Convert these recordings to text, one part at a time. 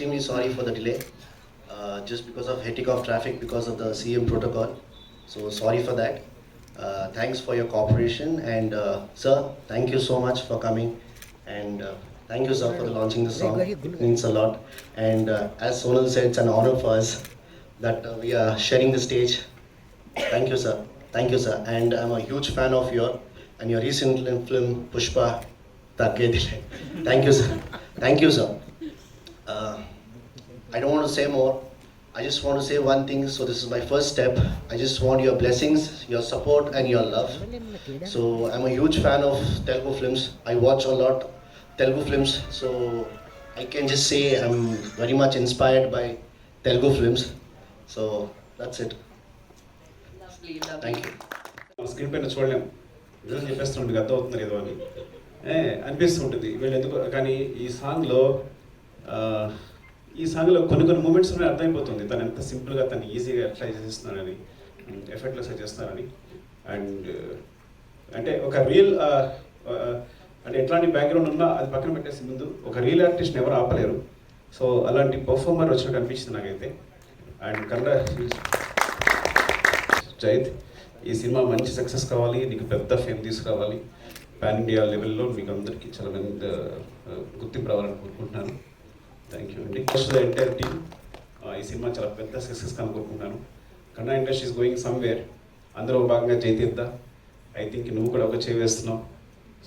extremely sorry for the delay. Just because of hectic of traffic because of the CM protocol. So sorry for that. Thanks for your cooperation, and sir, thank you so much for coming, and thank you sir for launching the song. It means a lot, and as Sonal said, it's an honor for us that we are sharing the stage. Thank you sir, thank you sir, and I'm a huge fan of your and your recent film Pushpa Takedile. Thank you sir, thank you sir. Uh, I don't want to say more. I just want to say one thing. So this is my first step. I just want your blessings, your support, and your love. So I'm a huge fan of Telugu films. I watch a lot Telugu films. So I can just say I'm very much inspired by Telugu films. So that's it. Lovely, lovely. Thank you. Screen పైన చూడలేము, నిజం చెప్పేస్తుంటుంది అర్థం అవుతున్నారు ఏదో అని అనిపిస్తుంటుంది వీళ్ళు ఎందుకు. కానీ ఈ సాంగ్లో కొన్ని మూమెంట్స్ ఉన్నాయి, అర్థమైపోతుంది తను ఎంత సింపుల్గా తను ఈజీగా ట్రై చేస్తున్నారని, ఎఫర్ట్లెస్గా చేస్తున్నారని. అండ్ అంటే ఒక రియల్ అంటే ఎట్లాంటి బ్యాక్గ్రౌండ్ ఉన్నా అది పక్కన పెట్టేసి ముందు ఒక రియల్ ఆర్టిస్ట్ని ఎవరు ఆపలేరు. సో అలాంటి పర్ఫార్మర్ వచ్చినట్టు అనిపించింది నాకైతే. అండ్ కన్నడ జైద్, ఈ సినిమా మంచి సక్సెస్ కావాలి, నీకు పెద్ద ఫేమ్ తీసుకురావాలి, పాన్ ఇండియా లెవెల్లో మీకు అందరికీ చాలా మంది గుర్తింపు రావాలని కోరుకుంటున్నాను. థ్యాంక్ యూ అండి. ఫస్ట్ ద ఎంటైర్ టీమ్, ఈ సినిమా చాలా పెద్ద సక్సెస్ కనుకోరుకుంటున్నాను. Kannada industry is going somewhere. అందులో భాగంగా జైతీర్థ, ఐ థింక్ నువ్వు కూడా ఒక చేయి వేస్తున్నావు.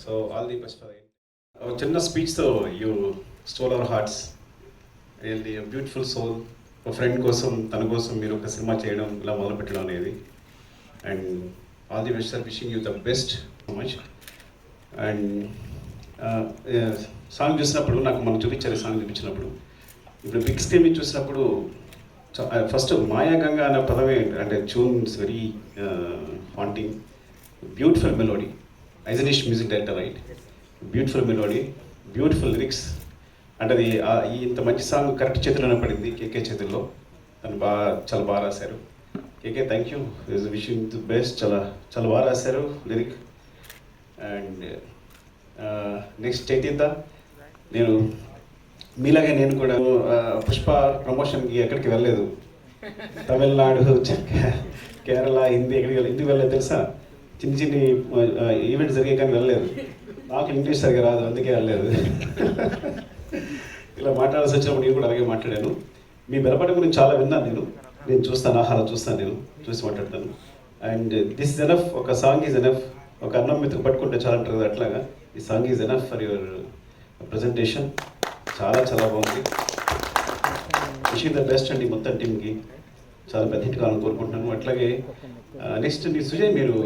So all the best for that. ఒక చిన్న స్పీచ్తో you stole our hearts. Really beautiful soul. ఒక ఫ్రెండ్ కోసం, తన కోసం మీరు ఒక సినిమా చేయడం, ఇలా మొదలుపెట్టడం అనేది. And all the best sir, wishing you the best so much. And song చూసినప్పుడు నాకు మనం చూపించారు, సాంగ్ చూపించినప్పుడు ఇప్పుడు బిగ్ స్క్రీన్ మీద చూసినప్పుడు ఫస్ట్ మాయాగంగా అనే పదమే, అంటే tune is very haunting, beautiful melody. Ajaneesh music director right, beautiful melody, beautiful lyrics. అంటే అది ఇంత మంచి సాంగ్ కరెక్ట్ చేతిలోనే పడింది, కేకే చేతుల్లో. తను చాలా బాగా రాశారు. KK thank you, is wishing the best. చాలా బాగా రాశారు లిరిక్. అండ్ నెక్స్ట్ చైతన్య, నేను మీలాగే నేను కూడా పుష్ప ప్రమోషన్కి ఎక్కడికి వెళ్ళలేదు. తమిళనాడు, కేరళ, ఎందుకు వెళ్ళలేదు తెలుసా? చిన్ని ఈవెంట్స్ జరిగే కానీ వెళ్ళలేదు. నాకు ఇంగ్లీష్ సరిగా రాదు, అందుకే వెళ్ళలేదు. ఇలా మాట్లాడాల్సి వచ్చినప్పుడు నేను కూడా అలాగే మాట్లాడాను. మీ బెలపడ గురించి చాలా విన్నాను. నేను చూస్తాను, ఆహారం చూస్తాను, నేను చూసి మాట్లాడతాను. And this is enough. ఒక సాంగ్ ఈజ్ ఎనఫ్. ఒక అన్నం మెతుకు పట్టుకుంటే చాలా అంటారు కదా, అట్లాగా ఈ song is enough for your presentation. చాలా బాగుంది. విషింగ్ ద బెస్ట్ అండి మొత్తం టీమ్కి. చాలా పెద్ద హిట్ కావాలని కోరుకుంటున్నాను. అట్లాగే నెక్స్ట్ నీ సుజయ్, మీరు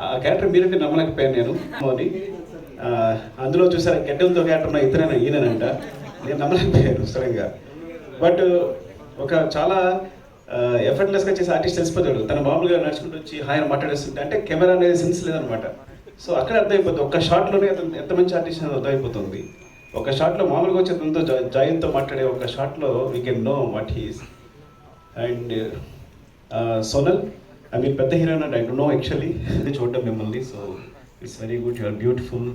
ఆ క్యారెక్టర్ మీరంటే నమ్మలేకపోయాను నేను అని. అందులో చూసారా గెడ్డంతో క్యారెక్టర్ ఉన్న ఇతరైనా ఈయనంట, నేను నమ్మలేకపోయాను సడన్గా. బట్ ఒక చాలా ఎఫర్ట్లెస్గా చేసే ఆర్టిస్ట్ తెలిసిపోతాడు. తను మామూలుగా నడుచుకుంటూ వచ్చి హాయ్ మాట్లాడేస్తుంటే, అంటే కెమెరా అనేది సెన్స్ లేదనమాట. సో అక్కడ అర్థమైపోతుంది, ఒక్క షాట్లోనే అతను ఎంత మంచి ఆర్టిస్ట్ అనేది అర్థమైపోతుంది. ఒక షాట్లో మామూలుగా వచ్చి అతనితో జాయిన్తో మాట్లాడే ఒక షాట్లో we can know what he's. And Sonal, I mean పెద్ద heroine and I don't know actually చూడడం మిమ్మల్ని. So it's very good, you are beautiful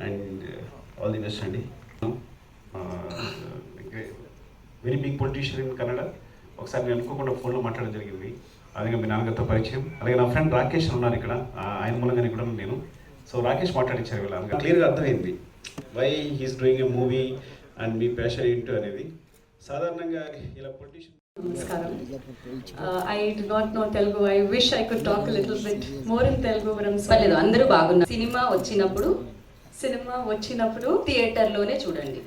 and all the best అండి. Very big politician in Kannada. ఒకసారి నేను అనుకోకుండా ఫోన్లో మాట్లాడడం జరిగింది. అలాగే మీ నాన్నగారితో పరిచయం. అలాగే నా ఫ్రెండ్ రాకేష్ ఉన్నారు ఇక్కడ, ఆయన మూలంగానే కూడా నేను. సో రాకేష్ మాట్లాడించారు వీళ్ళ, క్లియర్గా అర్థమైంది why he's doing a movie and మీ ప్యాషన్ ఏంటో అనేది. సాధారణంగా ఇలా politician. Namaskaram. I do not know Telugu. I wish I could talk a little bit more in Telugu, but I'm sorry. అందరూ బాగున్నారు. సినిమా వచ్చినప్పుడు థియేటర్లోనే చూడండి.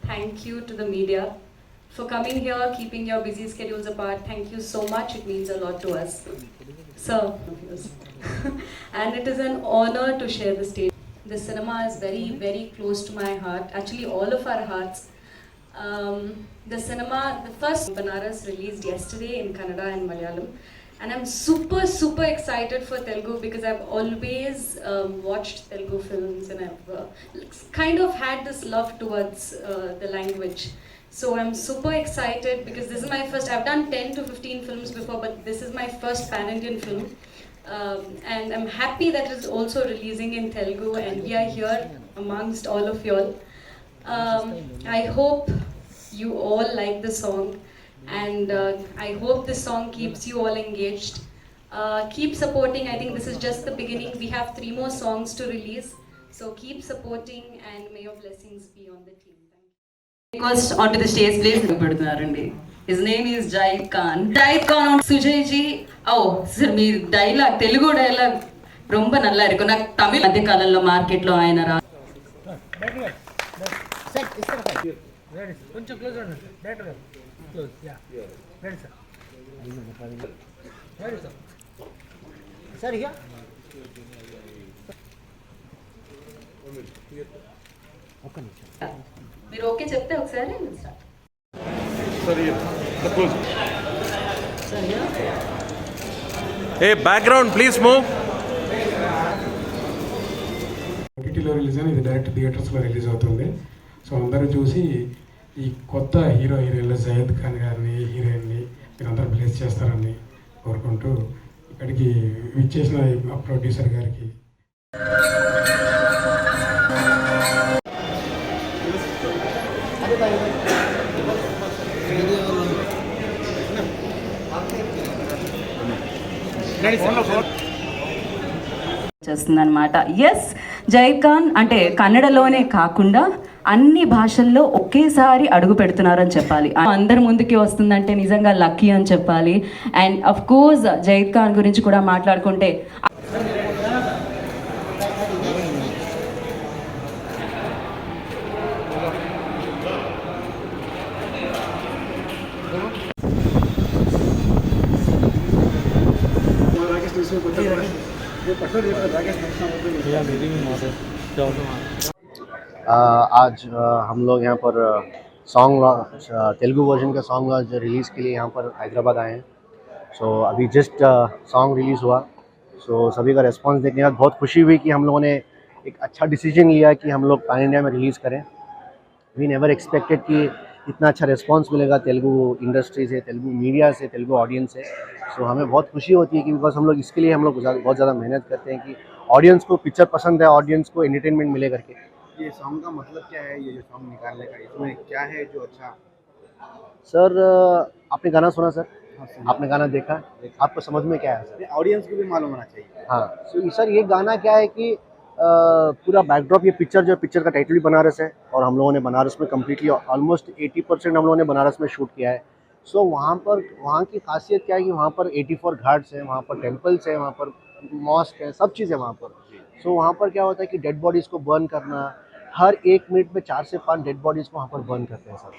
Thank you to the media for coming here, keeping your busy schedules apart. Thank you so much. It means a lot to us. Sir, and it is an honor to share the stage. The cinema is very, very close to my heart. Actually, all of our hearts. The first Banaras released yesterday in Kannada and Malayalam. And I'm super excited for Telugu because I've always watched Telugu films and I've kind of had this love towards the language. So I'm super excited because this is my first, I've done 10 to 15 films before, but this is my first pan-Indian film. And I'm happy that it's also releasing in Telugu, and we are here amongst all of you all. I hope you all like the song, and I hope this song keeps you all engaged. Keep supporting. I think this is just the beginning. We have 3 more songs to release, so keep supporting, and may your blessings be on the team. Thank you. Request onto the stage, please. His name is Zaid Khan. Zaid Khan, Sujay ji. Oh, sir, me dialogue Telugu dialogue ரொம்ப நல்லா இருக்கும். నాకు తమిళ మధ్య కాలంలో మార్కెట్లో ఆయన రా కొంచెం క్లోజ్ ఉండండి డైరెక్టర్ గారు close yeah ready sir ready sir sir ఇక ఒక్క నిమిషం మీరు ఓకే చెప్తే ఒకసారి start. Hey, background, please move. ఓటీటీలో రిలీజ్ అని ఇది డైరెక్ట్ థియేటర్స్లో రిలీజ్ అవుతుంది. సో అందరూ చూసి ఈ కొత్త హీరోయిన్లు జయద్ ఖాన్ గారిని హీరోయిన్ని మీరందరూ ప్లేస్ చేస్తారని కోరుకుంటూ ఇక్కడికి విచ్చేసిన ప్రొడ్యూసర్ గారికి చేస్తుందన్నమాట. ఎస్, జైద్ ఖాన్ అంటే కన్నడలోనే కాకుండా అన్ని భాషల్లో ఒకేసారి అడుగు పెడుతున్నారని చెప్పాలి. అందరి ముందుకి వస్తుందంటే నిజంగా లక్కీ అని చెప్పాలి. And of course zaid Khan గురించి కూడా మాట్లాడుకుంటే आज हम लोग यहाँ पर सॉन्ग तेलुगु वर्जन का सॉन्ग आज रिलीज़ के लिए यहाँ पर हैदराबाद आए हैं. सो अभी जस्ट सॉन्ग रिलीज़ हुआ. सो सभी का रिस्पांस देखने के बाद बहुत खुशी हुई कि हम लोगों ने एक अच्छा डिसीजन लिया कि हम लोग पैन इंडिया में रिलीज़ करें. वी नेवर एक्सपेक्टेड कि इतना अच्छा रिस्पांस मिलेगा तेलुगु इंडस्ट्री से, तेलुगु मीडिया से, तेलुगु ऑडियंस से. सो हमें बहुत खुशी होती है कि बिकॉज हम लोग इसके लिए बहुत ज़्यादा मेहनत करते हैं कि ऑडियंस को पिक्चर पसंद है, ऑडियंस को एंटरटेनमेंट मिले करके. ये सॉन्ग का मतलब क्या है, ये जो सॉन्ग निकालने का इसमें क्या है जो अच्छा? सर आपने गाना सुना सर? हाँ, आपने गाना देखा? आपको समझ में क्या है सर? ऑडियंस को भी मालूम होना चाहिए. हाँ, सो सर ये गाना क्या है कि पूरा बैकड्रॉप, ये पिक्चर का टाइटल भी बनारस है और हम लोगों ने बनारस में कम्प्लीटली ऑलमोस्ट 80% हम लोगों ने बनारस में शूट किया है. सो वहाँ की खासियत क्या है कि वहाँ पर 84 घाट्स हैं, वहाँ पर टेम्पल्स हैं, वहाँ पर मॉस्क है, सब चीज़ है वहाँ पर. सो वहाँ पर क्या होता है कि डेड बॉडीज़ को बर्न करना, हर 1 मिनट में 4 से 5 डेड बॉडीज़ को वहाँ पर बर्न करते हैं सर.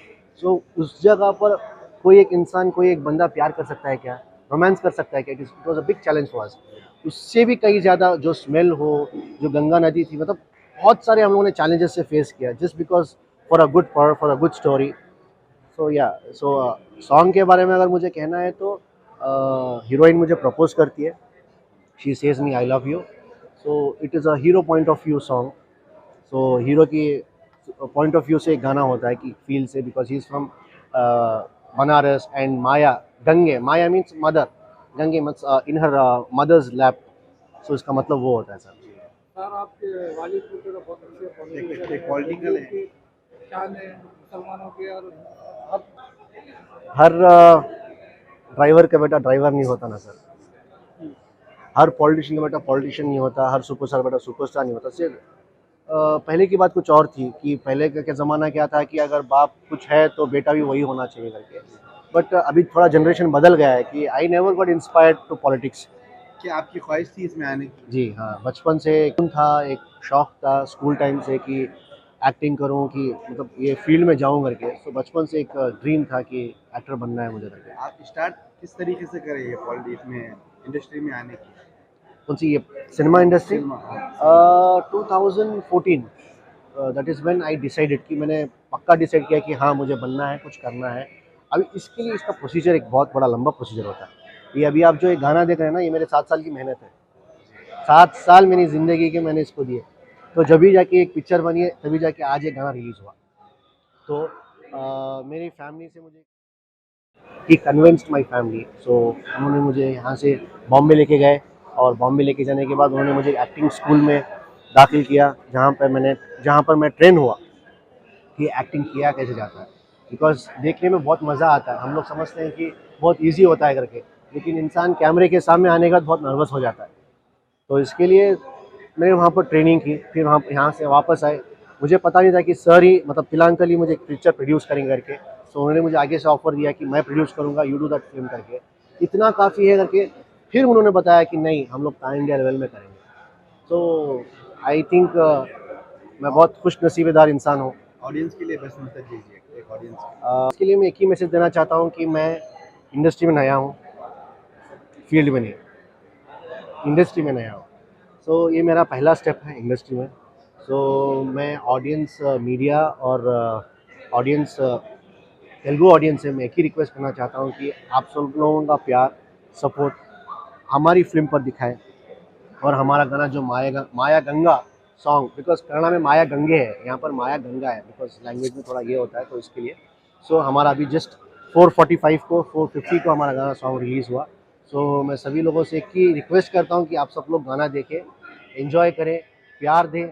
सो उस जगह पर कोई एक इंसान, कोई एक बंदा प्यार कर सकता है क्या, रोमांस कर सकता है क्या? It was a big challenge for us. उससे भी कहीं ज़्यादा जो स्मेल हो, जो गंगा नदी थी, मतलब बहुत सारे हम लोगों ने चैलेंजेस से फेस किया just because for a good story. So या सॉन्ग के बारे में अगर मुझे कहना है तो हीरोइन मुझे प्रपोज करती है. She says me I love you. So it is a hero point of view song. So hero की पॉइंट ऑफ व्यू से एक गाना होता है कि फील से, because he is from Banaras and Maya means mother, Gange means in her mother's lap. So इसका मतलब वो होता है सर. सर आपके वालिद को तो बहुत अच्छे पॉलिटिकल है. शान है मुसलमानों के और हर ड्राइवर का बेटा ड्राइवर नहीं होता ना सर, हर पॉलिटिशियन का बेटा पॉलिटिशियन नहीं होता, हर सुपरस्टार बेटा सुपरस्टार नहीं होता. सिर्फ पहले की बात कुछ और थी कि पहले का ज़माना क्या था कि अगर बाप कुछ है तो बेटा भी वही होना चाहिए करके. बट अभी थोड़ा जनरेशन बदल गया है कि I never got inspired to politics. क्या आपकी ख्वाहिश थी इसमें आने की? जी हाँ, बचपन से एक था, एक शौक़ था स्कूल टाइम से कि एक्टिंग करूँ, कि मतलब ये फील्ड में जाऊँ करके. तो बचपन से एक ड्रीम था कि एक्टर बनना है मुझे करके. आप स्टार्ट किस तरीके से करें ये पॉलिटिक्स में, इंडस्ट्री में आने की? कौन सी, ये cinema industry? Cinema. 2014 that is when I decided कि मैंने पक्का डिसाइड किया कि हाँ मुझे बनना है, कुछ करना है. अभी इसके लिए इसका प्रोसीजर एक बहुत बड़ा लंबा प्रोसीजर होता है. ये अभी आप जो एक गाना देख रहे हैं ना, ये मेरे 7 साल की मेहनत है. 7 साल मेरी ज़िंदगी के मैंने इसको दिए. तो जब भी जाके एक पिक्चर बनी है, तभी जाके आज एक गाना रिलीज़ हुआ. तो मेरी फैमिली से मुझे ही कन्विंस्ड माई फैमिली. सो उन्होंने मुझे यहाँ से बॉम्बे लेके गए और बॉम्बे लेके जाने के बाद उन्होंने मुझे एक्टिंग स्कूल में दाखिल किया, जहाँ पर मैं ट्रेन हुआ कि एक्टिंग किया कैसे जाता है। बिकॉज देखने में बहुत मज़ा आता है, हम लोग समझते हैं कि बहुत ईजी होता है करके, लेकिन इंसान कैमरे के सामने आने के बाद बहुत नर्वस हो जाता है। तो इसके लिए मैंने वहाँ पर ट्रेनिंग की, फिर वहाँ यहाँ से वापस आए। मुझे पता नहीं था कि सर ही मतलब तिलांकल ही मुझे एक पिक्चर प्रोड्यूस करेंगे करके। सो उन्होंने मुझे आगे से ऑफर दिया कि मैं प्रोड्यूस करूँगा, यू डू दैट फिल्म करके, इतना काफ़ी है करके। फिर उन्होंने बताया कि नहीं, हम लोग पैन इंडिया लेवल में करेंगे। तो आई थिंक मैं बहुत खुश नसीबेदार इंसान हूँ। ऑडियंस के लिए बेस्ट मैसेज दीजिए एक ऑडियंस। इसके लिए मैं एक ही मैसेज देना चाहता हूँ कि मैं इंडस्ट्री में नया हूँ, फील्ड में नहीं, इंडस्ट्री में नया हूँ। सो ये मेरा पहला स्टेप है इंडस्ट्री में। सो मैं ऑडियंस, मीडिया और ऑडियंस, तेलुगु ऑडियंस से मैं एक ही रिक्वेस्ट करना चाहता हूँ कि आप सब लोगों का प्यार, सपोर्ट हमारी फिल्म पर दिखाएं। और हमारा गाना जो माया गंगा सॉन्ग, बिकॉज कन्नड़ा में माया गंगे है, यहाँ पर माया गंगा है, बिकॉज लैंग्वेज में थोड़ा ये होता है, तो इसके लिए। सो हमारा अभी जस्ट 4:45 को 4:50 को हमारा गाना सॉन्ग रिलीज़ हुआ। सो मैं सभी लोगों से एक ही रिक्वेस्ट करता हूँ कि आप सब लोग गाना देखें, एंजॉय करें, प्यार दें।